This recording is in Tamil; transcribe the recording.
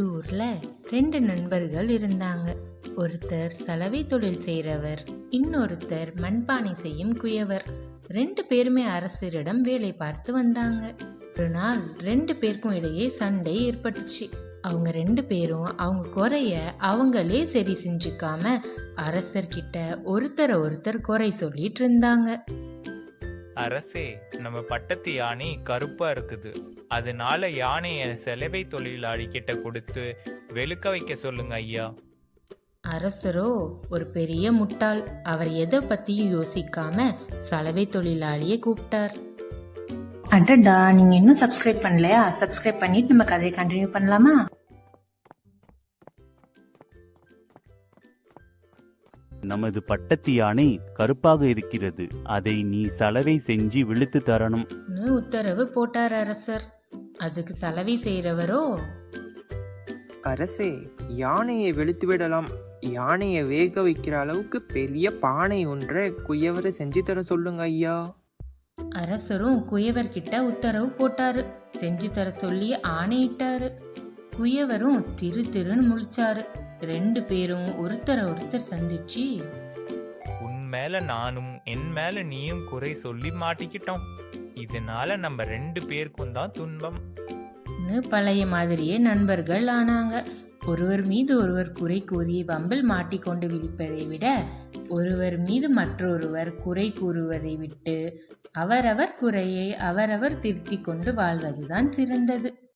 ஊர்ல ரெண்டு நண்பர்கள் இருந்தாங்க. ஒருத்தர் சலவை தொழில் செய்றவர், இன்னொருத்தர் மண்பானை செய்யும் குயவர். ரெண்டு பேருமே அரசரிடம் வேலை பார்த்து வந்தாங்க. ஒரு நாள் ரெண்டு பேருக்கும் இடையே சண்டை ஏற்பட்டுச்சு. அவங்க ரெண்டு பேரும் அவங்க குறைய அவங்களே சரி செஞ்சுக்காம அரசர்கிட்ட ஒருத்தர் குறை சொல்லிட்டு இருந்தாங்க. அரசே, நம்ம பட்டத்து யானை கருப்பா இருக்குது. அதனால யானைய சலவை தொழிலாளி கிட்ட கொடுத்து வெளுக்க வைக்க சொல்லுங்க ஐயா. அரசரோ ஒரு பெரிய முட்டாள். அவர் எதை பத்தியும் யோசிக்காம சலவை தொழிலாளியை கூப்பிட்டார். அடடா, நீங்க இன்னும் சப்ஸ்கிரைப் பண்ணலையா? சப்ஸ்கிரைப் பண்ணிட்டு நம்ம கதையை கண்டினியூ பண்ணலாமா? நமது பட்டத்து யானை கருப்பாக இருக்கிறது. அதை நீ சலவை செஞ்சு விழுத்து தரணும் உத்தரவு போட்டார் அரசர். அதுக்கு சலவை செய்யறவரோ, அரசே, யானையை வெளுத்து விடலாம். யானையை வேக வைக்கிற அளவுக்கு பெரிய பானை ஒன்றை குயவரை செஞ்சு தர சொல்லுங்க ஐயா. அரசரும் குயவர்கிட்ட உத்தரவு போட்டாரு. செஞ்சு தர சொல்லி ஆணையிட்டாரு. குயவரும் திருன்னு முழிச்சாரு. ரெண்டு பேரும் ஒருத்தர் சந்திச்சு, உன் மேல நானும் என் மேல நீயும் குறை சொல்லி மாட்டிக்கிட்டோம். இதனால நம்ம ரெண்டு பேருக்கும் தான் துன்பம். பழைய மாதிரியே நண்பர்கள் ஆனாங்க. ஒருவர் மீது ஒருவர் குறை கூறி வம்பில் மாட்டிக்கொண்டு விழிப்பதை விட ஒருவர் மீது மற்றொருவர் குறை கூறுவதை விட்டு அவரவர் குறையை அவரவர் திருத்திக் கொண்டு வாழ்வதுதான் சிறந்தது.